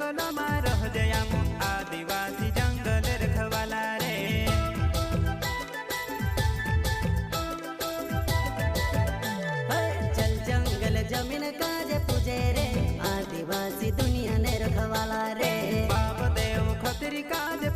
जंगल में रह जया आदिवासी जंगल रखवाला रे। चल जंगल जमीन काज पूजे रे आदिवासी दुनिया ने रखवाला रे। बाप देव खतरी काज